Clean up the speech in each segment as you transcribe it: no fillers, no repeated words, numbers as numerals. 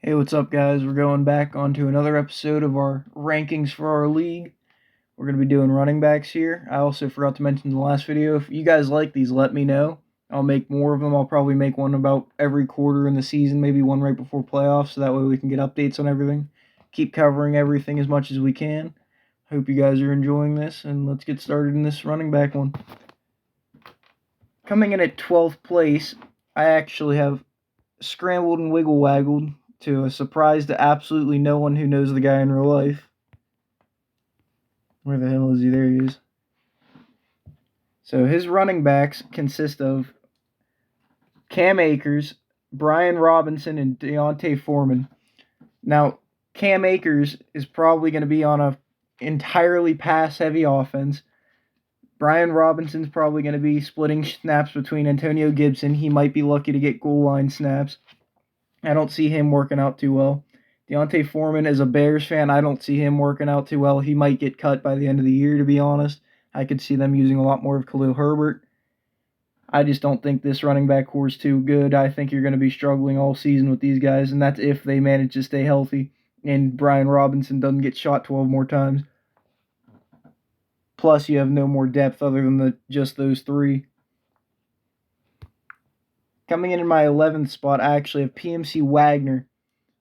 Hey, what's up, guys? We're going back onto another episode of our rankings for our league. We're going to be doing running backs here. I also forgot to mention in the last video, if you guys like these, let me know. I'll make more of them. I'll probably make one about every quarter in the season, maybe one right before playoffs, so that way we can get updates on everything. Keep covering everything as much as we can. Hope you guys are enjoying this, and let's get started in this running back one. Coming in at 12th place, I actually have scrambled and wiggle waggled to a surprise to absolutely no one who knows the guy in real life. Where the hell is he? There he is. So his running backs consist of Cam Akers, Brian Robinson, and Deontay Foreman. Now, Cam Akers is probably going to be on a entirely pass-heavy offense. Brian Robinson's probably going to be splitting snaps between Antonio Gibson. He might be lucky to get goal line snaps. I don't see him working out too well. Deontay Foreman is a Bears fan. I don't see him working out too well. He might get cut by the end of the year, to be honest. I could see them using a lot more of Khalil Herbert. I just don't think this running back core is too good. I think you're going to be struggling all season with these guys, and that's if they manage to stay healthy and Brian Robinson doesn't get shot 12 more times. Plus, you have no more depth other than just those three. Coming in my 11th spot, I actually have PMC Wagner.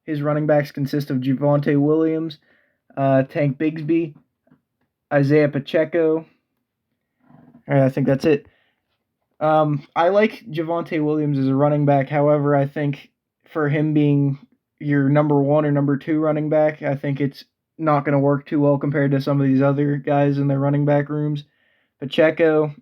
His running backs consist of Javonte Williams, Tank Bigsby, Isaiah Pacheco. I think that's it. I like Javonte Williams as a running back. However, I think for him being your number one or number two running back, I think it's not going to work too well compared to some of these other guys in their running back rooms. Pacheco,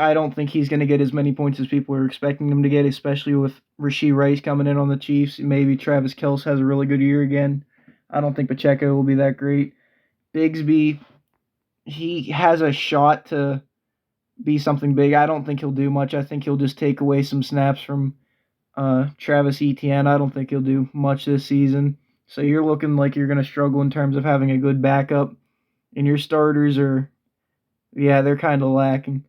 I don't think he's going to get as many points as people are expecting him to get, especially with Rashee Rice coming in on the Chiefs. Maybe Travis Kelce has a really good year again. I don't think Pacheco will be that great. Bigsby, he has a shot to be something big. I don't think he'll do much. I think he'll just take away some snaps from Travis Etienne. I don't think he'll do much this season. So you're looking like you're going to struggle in terms of having a good backup. And your starters are, they're kind of lacking.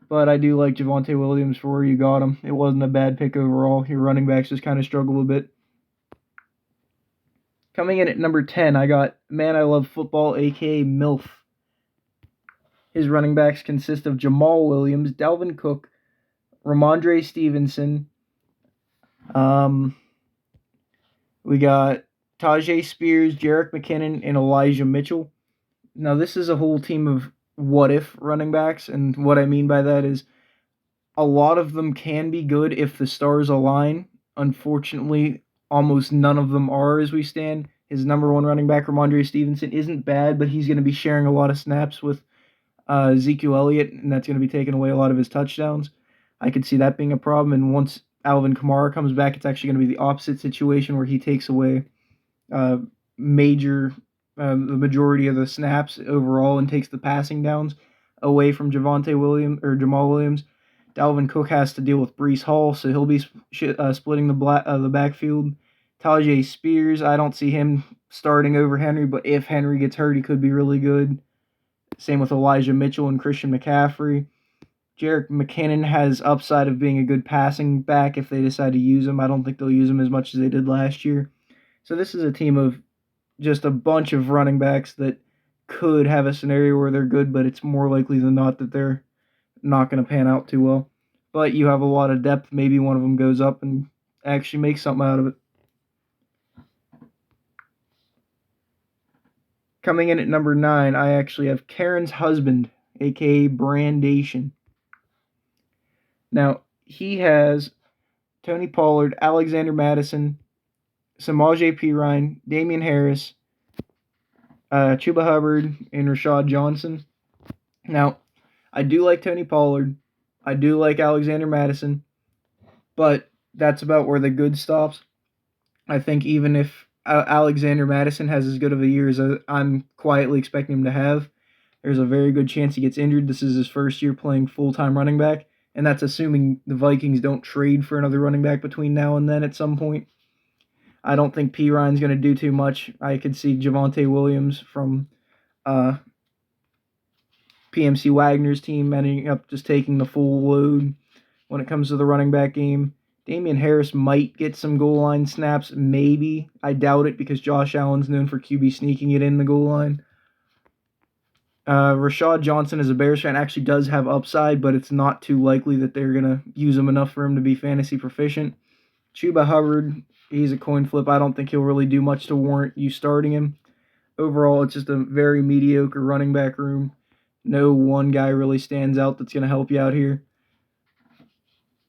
But I do like Javonte Williams for where you got him. It wasn't a bad pick overall. Your running backs just kind of struggle a bit. Coming in at number 10, I got Man I Love Football, a.k.a. MILF. His running backs consist of Jamal Williams, Dalvin Cook, Ramondre Stevenson. We got Tajay Spears, Jerick McKinnon, and Elijah Mitchell. Now, this is a whole team of what-if running backs, and what I mean by that is a lot of them can be good if the stars align. Unfortunately, almost none of them are as we stand. His number one running back, Ramondre Stevenson, isn't bad, but he's going to be sharing a lot of snaps with Ezekiel Elliott, and that's going to be taking away a lot of his touchdowns. I could see that being a problem, and once Alvin Kamara comes back, it's actually going to be the opposite situation where he takes away the majority of the snaps overall and takes the passing downs away from Jamal Williams. Dalvin Cook has to deal with Breece Hall, so he'll be splitting the backfield. Tajay Spears, I don't see him starting over Henry, but if Henry gets hurt, he could be really good. Same with Elijah Mitchell and Christian McCaffrey. Jerick McKinnon has upside of being a good passing back if they decide to use him. I don't think they'll use him as much as they did last year. So this is a team of just a bunch of running backs that could have a scenario where they're good, but it's more likely than not that they're not going to pan out too well. But you have a lot of depth. Maybe one of them goes up and actually makes something out of it. Coming in at number 9, I actually have Karen's husband, a.k.a. Brandation. Now, he has Tony Pollard, Alexander Mattison, Samaje Perine, Damian Harris, Chuba Hubbard, and Rashad Johnson. Now, I do like Tony Pollard. I do like Alexander Mattison. But that's about where the good stops. I think even if Alexander Mattison has as good of a year as I'm quietly expecting him to have, there's a very good chance he gets injured. This is his first year playing full-time running back, and that's assuming the Vikings don't trade for another running back between now and then at some point. I don't think Perine's going to do too much. I could see Javonte Williams from PMC Wagner's team ending up just taking the full load when it comes to the running back game. Damian Harris might get some goal line snaps, maybe. I doubt it because Josh Allen's known for QB sneaking it in the goal line. Rashad Johnson, as a Bears fan, actually does have upside, but it's not too likely that they're going to use him enough for him to be fantasy proficient. Chuba Hubbard, he's a coin flip. I don't think he'll really do much to warrant you starting him. Overall, it's just a very mediocre running back room. No one guy really stands out that's going to help you out here.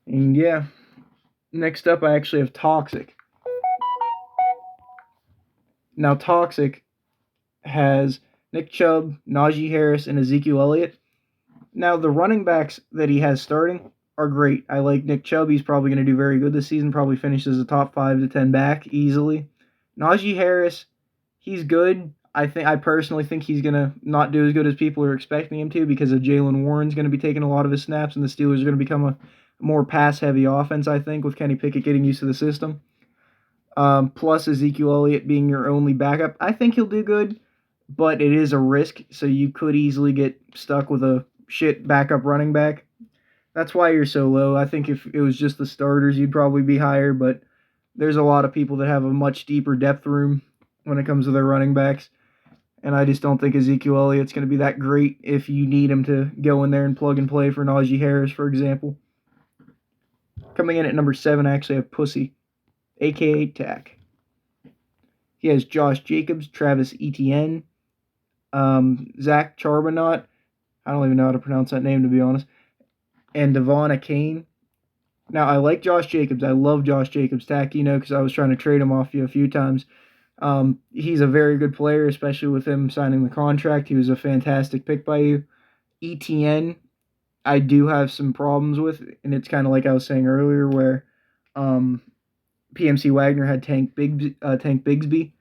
And yeah, next up, I actually have Toxic. Now, Toxic has Nick Chubb, Najee Harris, and Ezekiel Elliott. Now, the running backs that he has starting are great. I like Nick Chubb. He's probably going to do very good this season. Probably finishes a top 5 to 10 back easily. Najee Harris, he's good. I personally think he's going to not do as good as people are expecting him to because of Jaylen Warren's going to be taking a lot of his snaps, and the Steelers are going to become a more pass-heavy offense, I think, with Kenny Pickett getting used to the system. Plus Ezekiel Elliott being your only backup. I think he'll do good, but it is a risk, so you could easily get stuck with a shit backup running back. That's why you're so low. I think if it was just the starters, you'd probably be higher, but there's a lot of people that have a much deeper depth room when it comes to their running backs, and I just don't think Ezekiel Elliott's going to be that great if you need him to go in there and plug and play for Najee Harris, for example. Coming in at number 7, I actually have Pussy, a.k.a. Tack. He has Josh Jacobs, Travis Etienne, Zach Charbonnet, I don't even know how to pronounce that name, to be honest, and Devon Achane. Now, I like Josh Jacobs. I love Josh Jacobs, Tack, because I was trying to trade him off you a few times. He's a very good player, especially with him signing the contract. He was a fantastic pick by you. Etienne, I do have some problems with, and it's kind of like I was saying earlier where PMC Wagner had Tank Bigsby.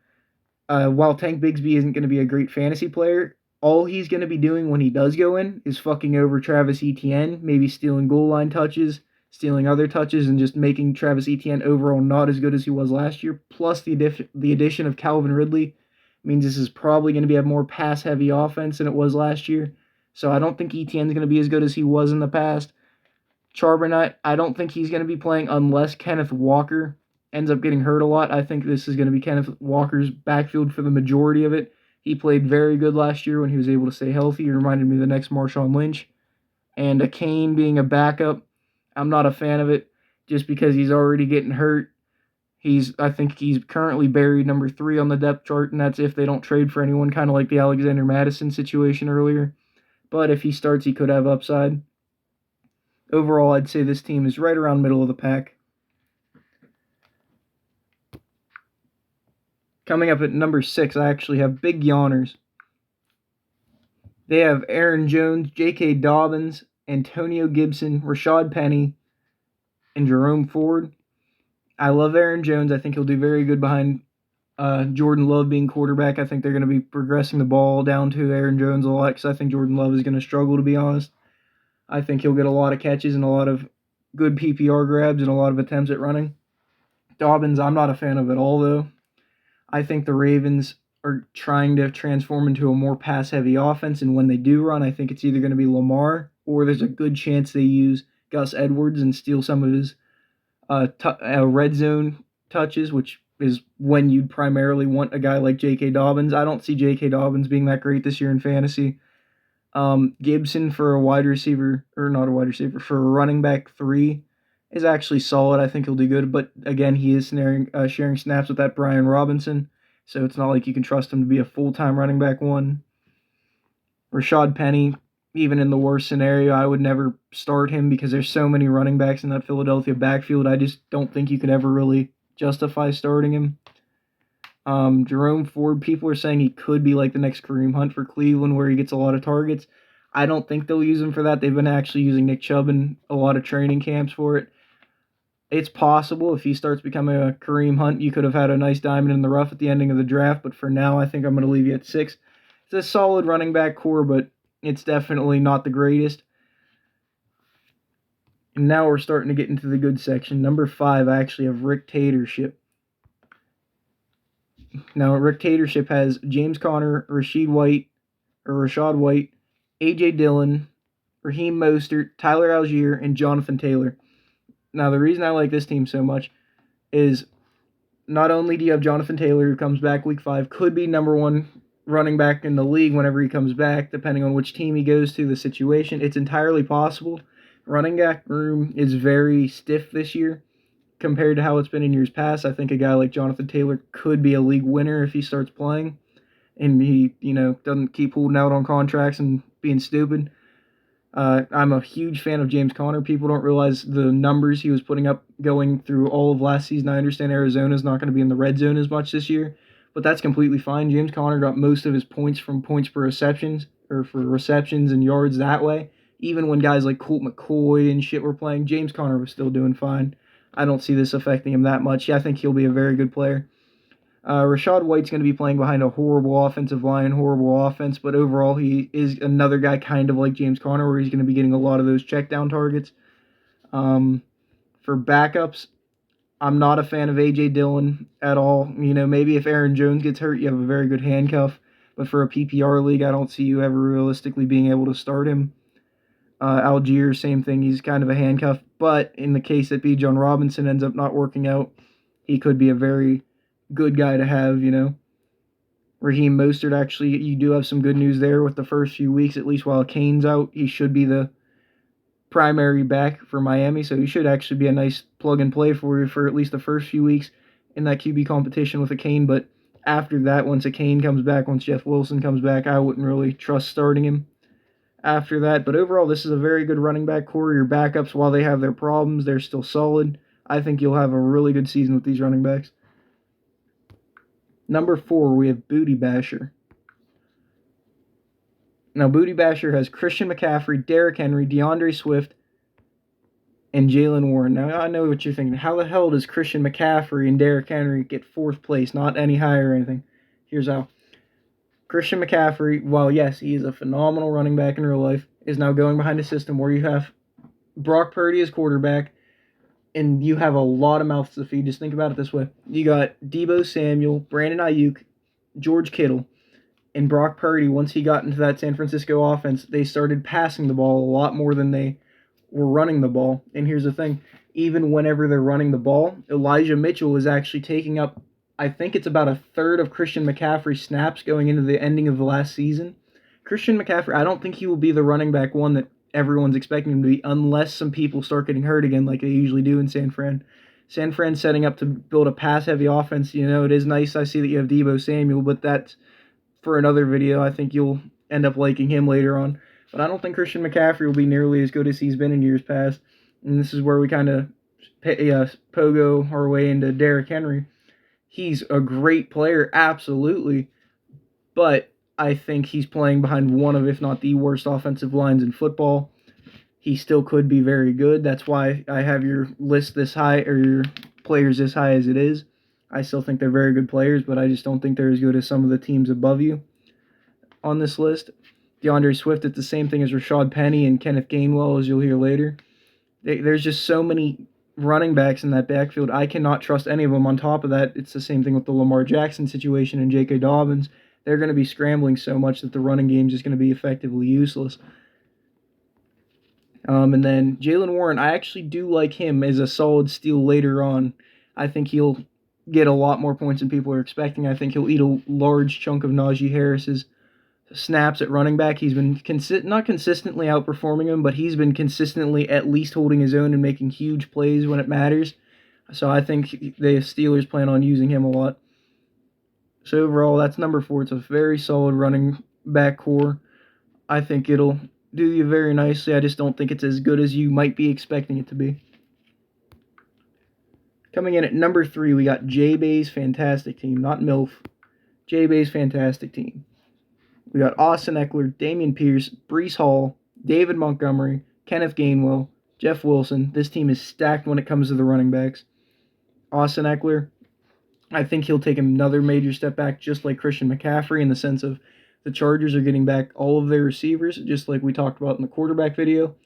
While Tank Bigsby isn't going to be a great fantasy player, all he's going to be doing when he does go in is fucking over Travis Etienne, maybe stealing goal line touches, stealing other touches, and just making Travis Etienne overall not as good as he was last year. Plus the addition of Calvin Ridley means this is probably going to be a more pass-heavy offense than it was last year. So I don't think Etienne's going to be as good as he was in the past. Charbonnet, I don't think he's going to be playing unless Kenneth Walker ends up getting hurt a lot. I think this is going to be Kenneth Walker's backfield for the majority of it. He played very good last year when he was able to stay healthy. He reminded me of the next Marshawn Lynch. And Achane being a backup, I'm not a fan of it just because he's already getting hurt. I think he's currently buried number 3 on the depth chart, and that's if they don't trade for anyone, kind of like the Alexander Madison situation earlier. But if he starts, he could have upside. Overall, I'd say this team is right around middle of the pack. Coming up at number 6, I actually have big yawners. They have Aaron Jones, J.K. Dobbins, Antonio Gibson, Rashad Penny, and Jerome Ford. I love Aaron Jones. I think he'll do very good behind Jordan Love being quarterback. I think they're going to be progressing the ball down to Aaron Jones a lot because I think Jordan Love is going to struggle, to be honest. I think he'll get a lot of catches and a lot of good PPR grabs and a lot of attempts at running. Dobbins, I'm not a fan of at all, though. I think the Ravens are trying to transform into a more pass-heavy offense, and when they do run, I think it's either going to be Lamar or there's a good chance they use Gus Edwards and steal some of his red zone touches, which is when you'd primarily want a guy like J.K. Dobbins. I don't see J.K. Dobbins being that great this year in fantasy. Gibson for a wide receiver, or not a wide receiver, for a running back 3 is actually solid. I think he'll do good, but again, he is sharing snaps with that Brian Robinson, so it's not like you can trust him to be a full-time running back 1. Rashad Penny, even in the worst scenario, I would never start him because there's so many running backs in that Philadelphia backfield. I just don't think you could ever really justify starting him. Jerome Ford, people are saying he could be like the next Kareem Hunt for Cleveland where he gets a lot of targets. I don't think they'll use him for that. They've been actually using Nick Chubb in a lot of training camps for it. It's possible if he starts becoming a Kareem Hunt, you could have had a nice diamond in the rough at the ending of the draft, but for now, I think I'm going to leave you at 6. It's a solid running back core, but it's definitely not the greatest. And now we're starting to get into the good section. Number 5, I actually have Rick Tatership. Now, Rick Tatership has James Conner, Rashad White, A.J. Dillon, Raheem Mostert, Tyler Algier, and Jonathan Taylor. Now, the reason I like this team so much is not only do you have Jonathan Taylor, who comes back week 5, could be number 1 running back in the league whenever he comes back, depending on which team he goes to, the situation. It's entirely possible. Running back room is very stiff this year compared to how it's been in years past. I think a guy like Jonathan Taylor could be a league winner if he starts playing and he, doesn't keep holding out on contracts and being stupid. I'm a huge fan of James Conner. People don't realize the numbers he was putting up going through all of last season. I understand Arizona's not going to be in the red zone as much this year, but that's completely fine. James Conner got most of his points from points per receptions, or for receptions and yards that way. Even when guys like Colt McCoy and shit were playing, James Conner was still doing fine. I don't see this affecting him that much. I think he'll be a very good player. Rachaad White's going to be playing behind a horrible offensive line, horrible offense, but overall he is another guy kind of like James Conner, where he's going to be getting a lot of those check down targets. For backups, I'm not a fan of A.J. Dillon at all. Maybe if Aaron Jones gets hurt, you have a very good handcuff, but for a PPR league, I don't see you ever realistically being able to start him. Algier, same thing, he's kind of a handcuff, but in the case that Bijan Robinson ends up not working out, he could be a very good guy to have, Raheem Mostert, actually, you do have some good news there with the first few weeks, at least while Kane's out. He should be the primary back for Miami, so he should actually be a nice plug-and-play for you for at least the first few weeks in that QB competition with a Kane, but after that, once a Kane comes back, once Jeff Wilson comes back, I wouldn't really trust starting him after that. But overall, this is a very good running back core. Your backups, while they have their problems, they're still solid. I think you'll have a really good season with these running backs. Number 4, we have Booty Basher. Now, Booty Basher has Christian McCaffrey, Derrick Henry, DeAndre Swift, and Jaylen Warren. Now, I know what you're thinking. How the hell does Christian McCaffrey and Derrick Henry get 4th place, not any higher or anything? Here's how. Christian McCaffrey, while yes, he is a phenomenal running back in real life, is now going behind a system where you have Brock Purdy as quarterback, and you have a lot of mouths to feed. Just think about it this way. You got Deebo Samuel, Brandon Ayuk, George Kittle, and Brock Purdy. Once he got into that San Francisco offense, they started passing the ball a lot more than they were running the ball. And here's the thing. Even whenever they're running the ball, Elijah Mitchell is actually taking up, I think it's about a third of Christian McCaffrey's snaps going into the ending of the last season. Christian McCaffrey, I don't think he will be the running back one that everyone's expecting him to be, unless some people start getting hurt again like they usually do in San Fran. San Fran's setting up to build a pass-heavy offense. It is nice. I see that you have Deebo Samuel, but that's for another video. I think you'll end up liking him later on. But I don't think Christian McCaffrey will be nearly as good as he's been in years past. And this is where we kind of pogo our way into Derrick Henry. He's a great player, absolutely. But I think he's playing behind one of, if not the worst offensive lines in football. He still could be very good. That's why I have your list this high, or your players this high as it is. I still think they're very good players, but I just don't think they're as good as some of the teams above you on this list. DeAndre Swift, it's the same thing as Rashad Penny and Kenneth Gainwell, as you'll hear later. There's just so many running backs in that backfield. I cannot trust any of them. On top of that, it's the same thing with the Lamar Jackson situation and J.K. Dobbins. They're going to be scrambling so much that the running game is just going to be effectively useless. And then Jaylen Warren, I actually do like him as a solid steal later on. I think he'll get a lot more points than people are expecting. I think he'll eat a large chunk of Najee Harris's snaps at running back. He's been not consistently outperforming him, but he's been consistently at least holding his own and making huge plays when it matters. So I think the Steelers plan on using him a lot. So overall, that's number 4. It's a very solid running back core. I think it'll do you very nicely. I just don't think it's as good as you might be expecting it to be. Coming in at number 3, we got J-Bay's Fantastic Team, not MILF. J-Bay's Fantastic Team. We got Austin Eckler, Dameon Pierce, Breece Hall, David Montgomery, Kenneth Gainwell, Jeff Wilson. This team is stacked when it comes to the running backs. Austin Eckler, I think he'll take another major step back, just like Christian McCaffrey, in the sense of the Chargers are getting back all of their receivers, just like we talked about in the quarterback video.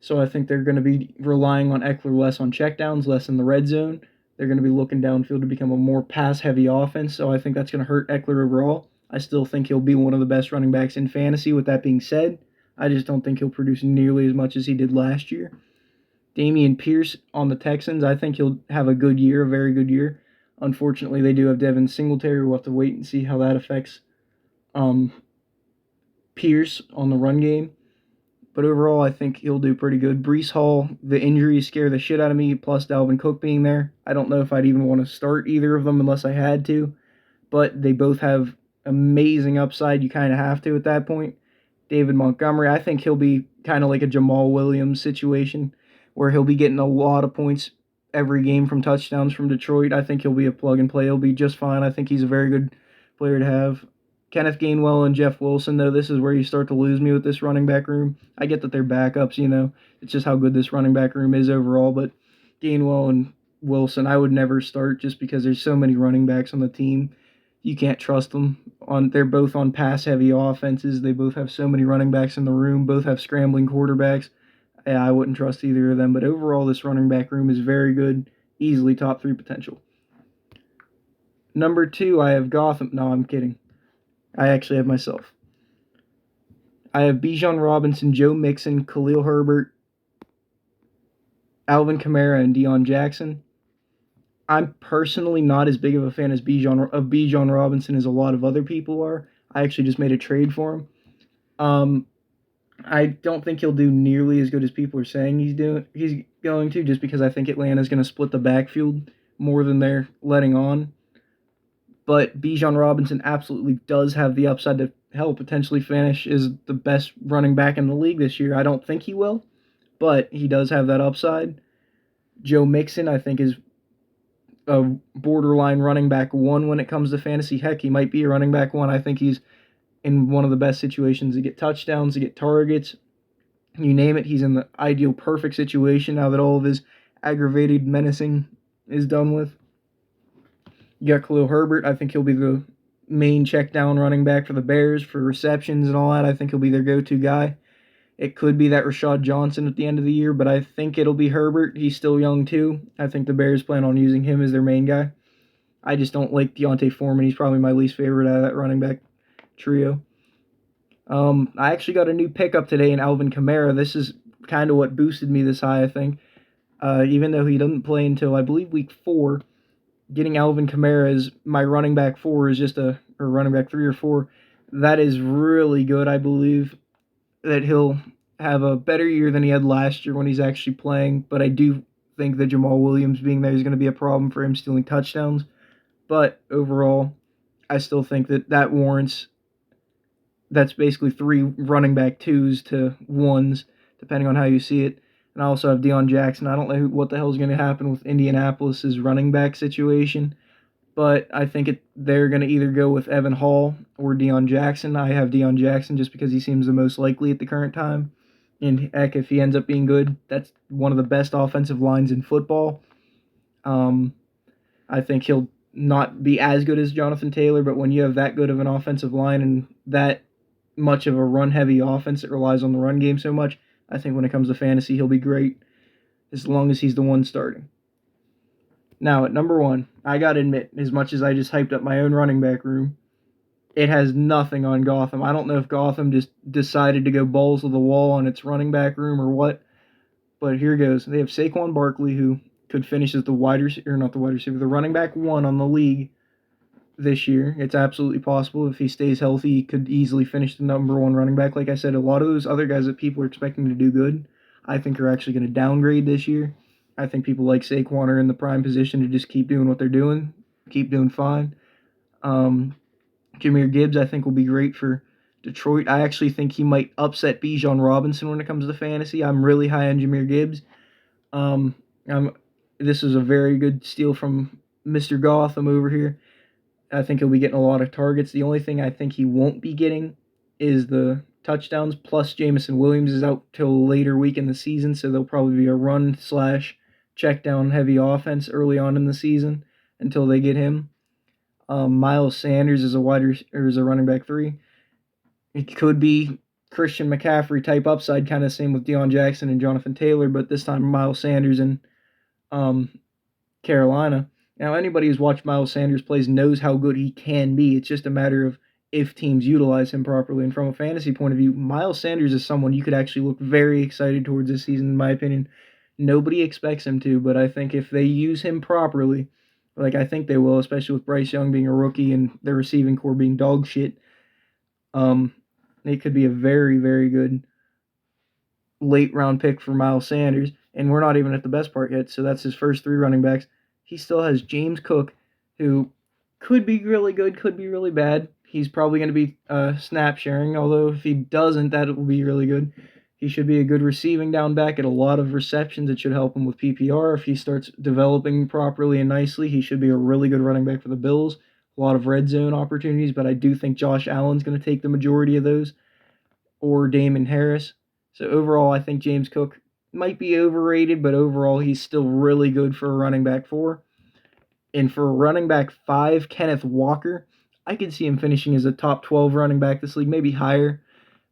So I think they're going to be relying on Eckler less on checkdowns, less in the red zone. They're going to be looking downfield to become a more pass-heavy offense, so I think that's going to hurt Eckler overall. I still think he'll be one of the best running backs in fantasy. With that being said, I just don't think he'll produce nearly as much as he did last year. Damian Pierce on the Texans, I think he'll have a good year, a very good year. Unfortunately, they do have Devin Singletary. We'll have to wait and see how that affects um, Pierce on the run game. But overall, I think he'll do pretty good. Breece Hall, the injuries scare the shit out of me, plus Dalvin Cook being there. I don't know if I'd even want to start either of them unless I had to. But they both have amazing upside. You kind of have to at that point. David Montgomery, I think he'll be kind of like a Jamal Williams situation where he'll be getting a lot of points every game from touchdowns from Detroit. I think he'll be a plug and play. He'll be just fine. I think he's a very good player to have. Kenneth Gainwell and Jeff Wilson, though, this is where you start to lose me with this running back room. I get that they're backups, It's just how good this running back room is overall. But Gainwell and Wilson, I would never start just because there's so many running backs on the team. You can't trust them. They're both on pass-heavy offenses. They both have so many running backs in the room. Both have scrambling quarterbacks. Yeah, I wouldn't trust either of them. But overall, this running back room is very good. Easily top 3 potential. Number 2, I have Gotham. No, I'm kidding. I actually have myself. I have Bijan Robinson, Joe Mixon, Khalil Herbert, Alvin Kamara, and Deion Jackson. I'm personally not as big of a fan of Bijan Robinson as a lot of other people are. I actually just made a trade for him. I don't think he'll do nearly as good as people are saying he's going to, just because I think Atlanta's going to split the backfield more than they're letting on. But Bijan Robinson absolutely does have the upside to potentially finish as the best running back in the league this year. I don't think he will, but he does have that upside. Joe Mixon, I think, is a borderline running back 1 when it comes to fantasy. Heck, he might be a running back 1. I think he's in one of the best situations to get touchdowns, to get targets. You name it, he's in the ideal, perfect situation now that all of his aggravated menacing is done with. You got Khalil Herbert. I think he'll be the main check down running back for the Bears for receptions and all that. I think he'll be their go-to guy. It could be that Rashad Johnson at the end of the year, but I think it'll be Herbert. He's still young too. I think the Bears plan on using him as their main guy. I just don't like Deontay Foreman. He's probably my least favorite out of that running back trio. I actually got a new pickup today in Alvin Kamara. This is kind of what boosted me this high, I think. Even though he doesn't play until, I believe, week 4, getting Alvin Kamara as my running back 4 is just or running back 3 or 4. That is really good. I believe that he'll have a better year than he had last year when he's actually playing. But I do think that Jamal Williams being there is going to be a problem for him stealing touchdowns. But overall, I still think that warrants. That's basically 3 running back 2s to 1s, depending on how you see it. And I also have Deion Jackson. I don't know what the hell is going to happen with Indianapolis' running back situation, but I think they're going to either go with Evan Hall or Deion Jackson. I have Deion Jackson just because he seems the most likely at the current time. And heck, if he ends up being good, that's one of the best offensive lines in football. I think he'll not be as good as Jonathan Taylor, but when you have that good of an offensive line and that much of a run-heavy offense that relies on the run game so much, I think when it comes to fantasy, he'll be great as long as he's the one starting. Now, at number 1, I got to admit, as much as I just hyped up my own running back room, it has nothing on Gotham. I don't know if Gotham just decided to go balls to the wall on its running back room or what, but here goes. They have Saquon Barkley, who could finish as the running back 1 on the league this year. It's absolutely possible. If he stays healthy, he could easily finish the number 1 running back. Like I said, a lot of those other guys that people are expecting to do good, I think are actually going to downgrade this year. I think people like Saquon are in the prime position to just keep doing what they're doing, keep doing fine. Jahmyr Gibbs, I think, will be great for Detroit. I actually think he might upset Bijan Robinson when it comes to fantasy. I'm really high on Jahmyr Gibbs. This is a very good steal from Mr. Gotham over here. I think he'll be getting a lot of targets. The only thing I think he won't be getting is the touchdowns. Plus, Jameson Williams is out till later week in the season, so there'll probably be a run/check down heavy offense early on in the season until they get him. Miles Sanders is a running back 3. It could be Christian McCaffrey type upside, kind of same with Deion Jackson and Jonathan Taylor, but this time Miles Sanders in Carolina. Now, anybody who's watched Miles Sanders plays knows how good he can be. It's just a matter of if teams utilize him properly. And from a fantasy point of view, Miles Sanders is someone you could actually look very excited towards this season, in my opinion. Nobody expects him to, but I think if they use him properly, like I think they will, especially with Bryce Young being a rookie and their receiving core being dog shit, it could be a very, very good late round pick for Miles Sanders. And we're not even at the best part yet, so that's his first 3 running backs. He still has James Cook, who could be really good, could be really bad. He's probably going to be snap sharing, although if he doesn't, that will be really good. He should be a good receiving down back, at a lot of receptions. It should help him with PPR. If he starts developing properly and nicely, he should be a really good running back for the Bills. A lot of red zone opportunities, but I do think Josh Allen's going to take the majority of those, or Damon Harris. So overall, I think James Cook might be overrated, but overall, he's still really good for a running back 4. And for a running back 5, Kenneth Walker, I could see him finishing as a top 12 running back this league, maybe higher.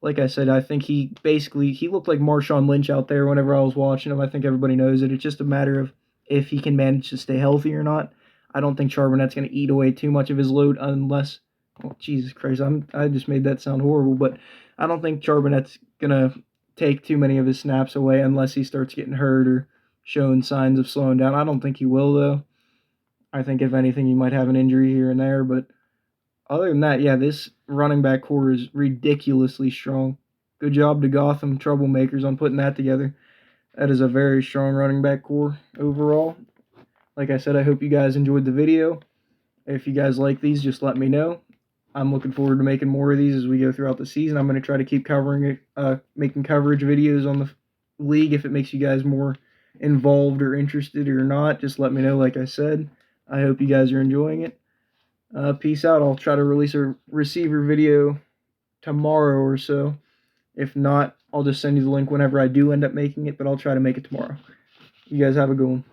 Like I said, I think he looked like Marshawn Lynch out there whenever I was watching him. I think everybody knows it. It's just a matter of if he can manage to stay healthy or not. I don't think Charbonnet's going to eat away too much of his load unless, oh, Jesus Christ, I just made that sound horrible, but I don't think Charbonnet's going to take too many of his snaps away unless he starts getting hurt or showing signs of slowing down. I don't think he will, though. I think, if anything, he might have an injury here and there, but other than that, yeah, this running back core is ridiculously strong. Good job to Gotham Troublemakers on putting that together. That is a very strong running back core overall. Like I said, I hope you guys enjoyed the video. If you guys like these, just let me know. I'm looking forward to making more of these as we go throughout the season. I'm going to try to keep covering it, making coverage videos on the league. If it makes you guys more involved or interested or not, just let me know, like I said. I hope you guys are enjoying it. Peace out. I'll try to release a receiver video tomorrow or so. If not, I'll just send you the link whenever I do end up making it, but I'll try to make it tomorrow. You guys have a good one.